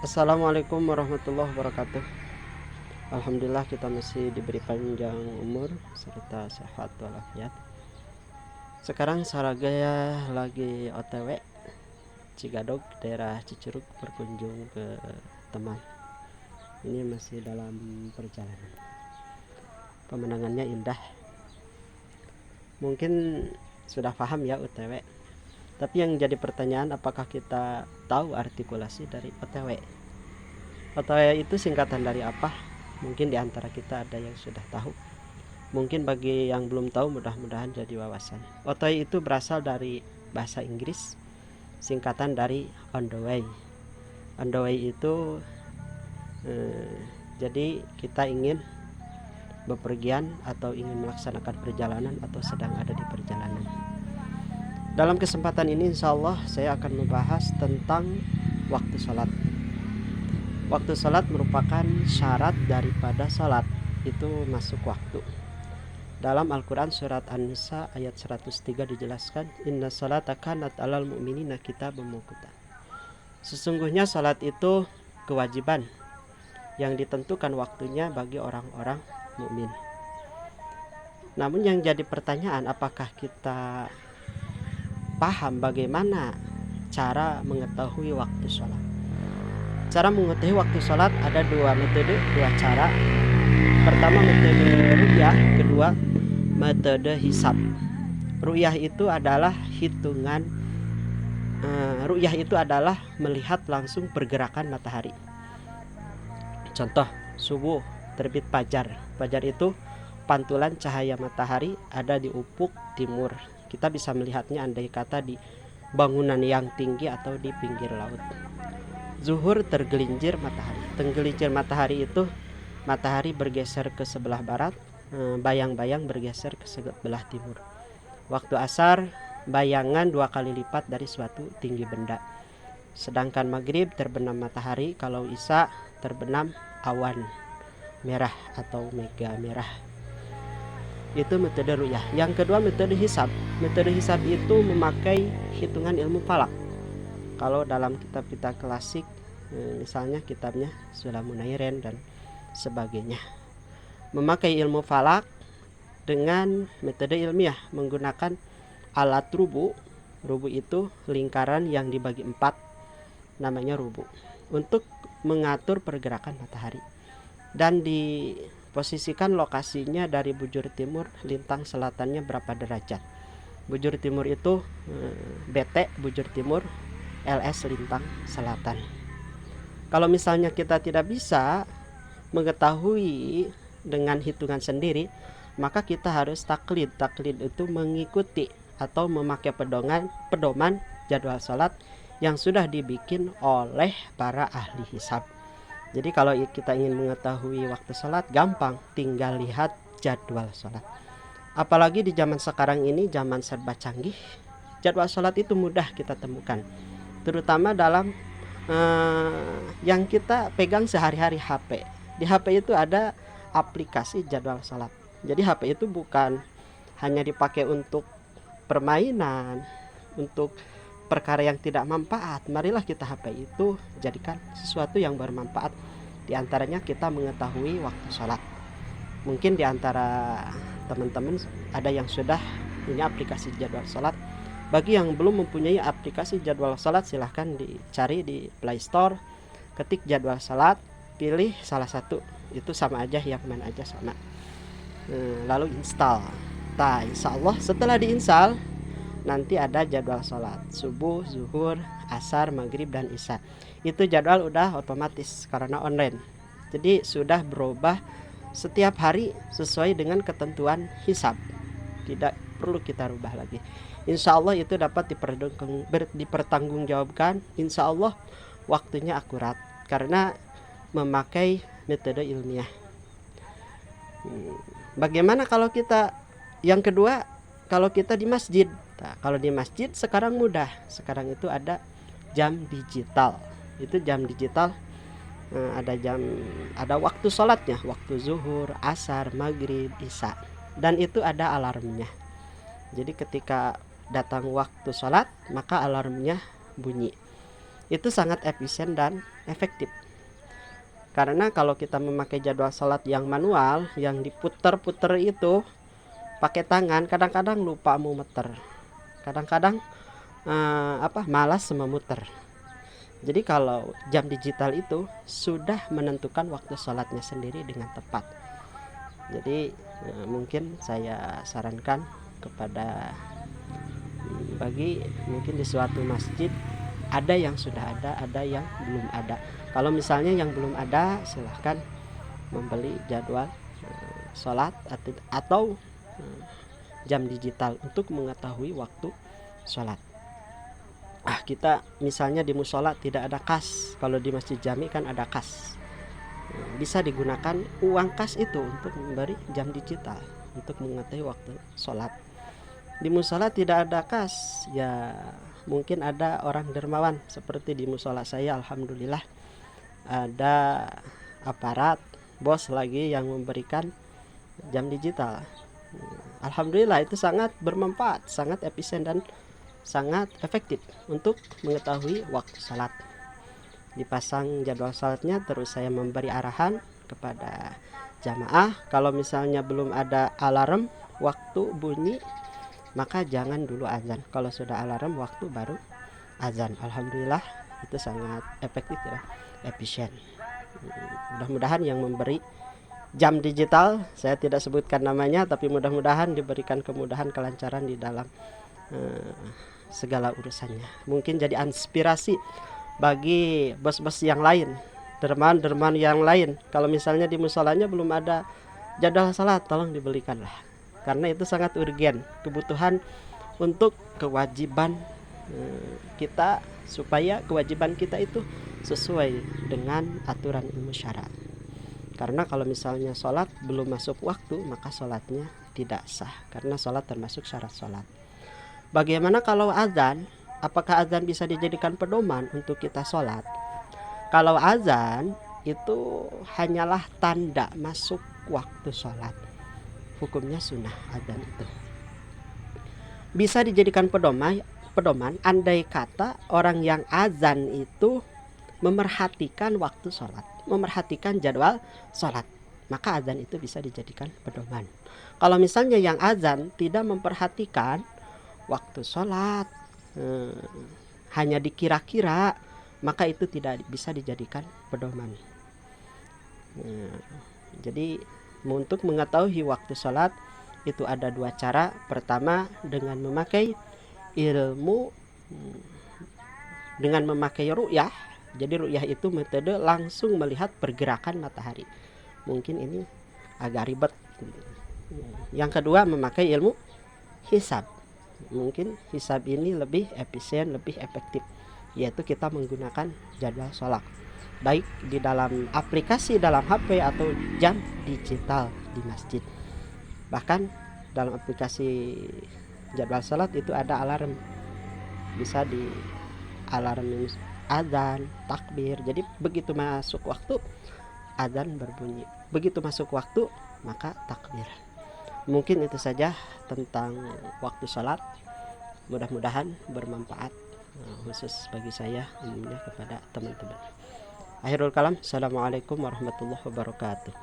Assalamualaikum warahmatullahi wabarakatuh. Alhamdulillah kita masih diberi panjang umur serta sehat walafiat. Sekarang Saragaya lagi OTW Cigadog daerah Cicurug berkunjung ke teman. Ini masih dalam perjalanan. Pemandangannya indah. Mungkin sudah paham ya OTW. Tapi yang jadi pertanyaan, apakah kita tahu artikulasi dari OTW? OTW itu singkatan dari apa? Mungkin di antara kita ada yang sudah tahu. Mungkin bagi yang belum tahu, mudah-mudahan jadi wawasan. OTW itu berasal dari bahasa Inggris, singkatan dari on the way. On the way itu jadi kita ingin bepergian atau ingin melaksanakan perjalanan atau sedang ada di perjalanan. Dalam kesempatan ini insya Allah saya akan membahas tentang waktu sholat. Waktu sholat merupakan syarat daripada sholat itu masuk waktu. Dalam Al-Quran surat An-Nisa ayat 103 dijelaskan, Inna sholata kanat alal mu'minina kitaban mawquta. Sesungguhnya sholat itu kewajiban yang ditentukan waktunya bagi orang-orang mukmin. Namun yang jadi pertanyaan, apakah kita paham bagaimana cara mengetahui waktu sholat? Cara mengetahui waktu sholat ada dua metode, dua cara. Pertama metode ru'yah, kedua metode hisab. Ru'yah itu adalah hitungan, ru'yah itu adalah melihat langsung pergerakan matahari. Contoh, subuh terbit fajar. Fajar itu pantulan cahaya matahari ada di ufuk timur. Kita bisa melihatnya andai kata di bangunan yang tinggi atau di pinggir laut. Zuhur tergelincir matahari. Tergelincir matahari itu matahari bergeser ke sebelah barat, bayang-bayang bergeser ke sebelah timur. Waktu asar bayangan 2 kali lipat dari suatu tinggi benda. Sedangkan maghrib terbenam matahari, kalau isya terbenam awan merah atau mega merah. Itu metode ru'yah. Yang kedua metode hisab. Metode hisab itu memakai hitungan ilmu falak. Kalau dalam kitab kita klasik, misalnya kitabnya Sulamunairen dan sebagainya, memakai ilmu falak dengan metode ilmiah menggunakan alat rubu. Rubu itu lingkaran yang dibagi 4, namanya rubu, untuk mengatur pergerakan matahari. Dan diposisikan lokasinya dari bujur timur, lintang selatannya berapa derajat. Bujur timur itu BT bujur timur, LS lintang selatan. Kalau misalnya kita tidak bisa mengetahui dengan hitungan sendiri, maka kita harus taklid. Taklid itu mengikuti atau memakai pedoman jadwal sholat yang sudah dibikin oleh para ahli hisab. Jadi kalau kita ingin mengetahui waktu sholat, gampang, tinggal lihat jadwal sholat. Apalagi di zaman sekarang ini, zaman serba canggih, jadwal sholat itu mudah kita temukan, terutama dalam yang kita pegang sehari-hari, HP. Di HP itu ada aplikasi jadwal sholat. Jadi HP itu bukan hanya dipakai untuk permainan, untuk perkara yang tidak manfaat. Marilah kita HP itu jadikan sesuatu yang bermanfaat. Di antaranya kita mengetahui waktu sholat. Mungkin di antara teman-teman ada yang sudah punya aplikasi jadwal sholat. Bagi yang belum mempunyai aplikasi jadwal sholat, silahkan dicari di Play Store, ketik jadwal sholat, pilih salah satu, itu sama aja, yang mana aja sama, lalu install. Nah, insya Allah setelah diinstal nanti ada jadwal sholat subuh, zuhur, asar, maghrib, dan isya. Itu jadwal udah otomatis karena online, jadi sudah berubah setiap hari sesuai dengan ketentuan hisab, tidak perlu kita rubah lagi. Insya Allah itu dapat dipertanggungjawabkan. Insya Allah waktunya akurat karena memakai metode ilmiah. Bagaimana kalau kita yang kedua, kalau kita di masjid? Nah, kalau di masjid sekarang mudah. Sekarang itu ada jam digital. Itu jam digital, ada waktu sholatnya, waktu zuhur, asar, maghrib, isya, dan itu ada alarmnya. Jadi ketika datang waktu sholat, maka alarmnya bunyi. itu sangat efisien dan efektif. Karena kalau kita memakai jadwal sholat yang manual, yang diputer-puter itu pakai tangan, kadang-kadang lupa mau muter, kadang-kadang malas memuter. Jadi kalau jam digital itu sudah menentukan waktu sholatnya sendiri dengan tepat. Jadi mungkin saya sarankan kepada bagi mungkin di suatu masjid ada yang sudah ada yang belum ada. Kalau misalnya yang belum ada, silahkan membeli jadwal sholat atau jam digital untuk mengetahui waktu sholat. Kita misalnya di musola tidak ada kas, kalau di masjid jami kan ada kas. Bisa digunakan uang kas itu untuk memberi jam digital untuk mengetahui waktu sholat. Di musola tidak ada kas, ya mungkin ada orang dermawan seperti di musola saya, alhamdulillah ada aparat bos lagi yang memberikan jam digital. Alhamdulillah itu sangat bermanfaat, sangat efisien dan sangat efektif untuk mengetahui waktu salat. Dipasang jadwal salatnya, terus saya memberi arahan kepada jamaah. Kalau misalnya belum ada alarm waktu bunyi, maka jangan dulu azan. Kalau sudah alarm waktu baru azan. Alhamdulillah itu sangat efektif ya, efisien. Mudah-mudahan yang memberi jam digital, saya tidak sebutkan namanya, tapi mudah-mudahan diberikan kemudahan, kelancaran di dalam segala urusannya. Mungkin jadi inspirasi bagi bos-bos yang lain, dermawan-dermawan yang lain. Kalau misalnya di musolanya belum ada jadwal salat, tolong dibelikanlah, karena itu sangat urgen, kebutuhan untuk kewajiban kita, supaya kewajiban kita itu sesuai dengan aturan ilmu syara. Karena kalau misalnya sholat belum masuk waktu, maka sholatnya tidak sah, karena sholat termasuk syarat sholat. Bagaimana kalau azan? Apakah azan bisa dijadikan pedoman untuk kita sholat? Kalau azan itu hanyalah tanda masuk waktu sholat, hukumnya sunnah azan itu. Bisa dijadikan pedoman andai kata orang yang azan itu memerhatikan waktu sholat, memerhatikan jadwal sholat, maka azan itu bisa dijadikan pedoman. Kalau misalnya yang azan tidak memperhatikan waktu sholat, hanya dikira-kira, maka itu tidak bisa dijadikan pedoman. Jadi untuk mengetahui waktu sholat itu ada dua cara. Pertama, dengan memakai ilmu, dengan memakai ru'yah. Jadi ru'yah itu metode langsung melihat pergerakan matahari. Mungkin ini agak ribet. Yang kedua, memakai ilmu hisab. Mungkin hisab ini lebih efisien, lebih efektif, yaitu kita menggunakan jadwal sholat, baik di dalam aplikasi dalam HP atau jam digital di masjid. Bahkan dalam aplikasi jadwal sholat itu ada alarm, bisa di alarm azan, takbir. Jadi begitu masuk waktu, azan berbunyi, begitu masuk waktu maka takbir. Mungkin itu saja tentang waktu sholat. Mudah-mudahan bermanfaat, khusus bagi saya, umumnya kepada teman-teman. Akhirul kalam, assalamualaikum warahmatullahi wabarakatuh.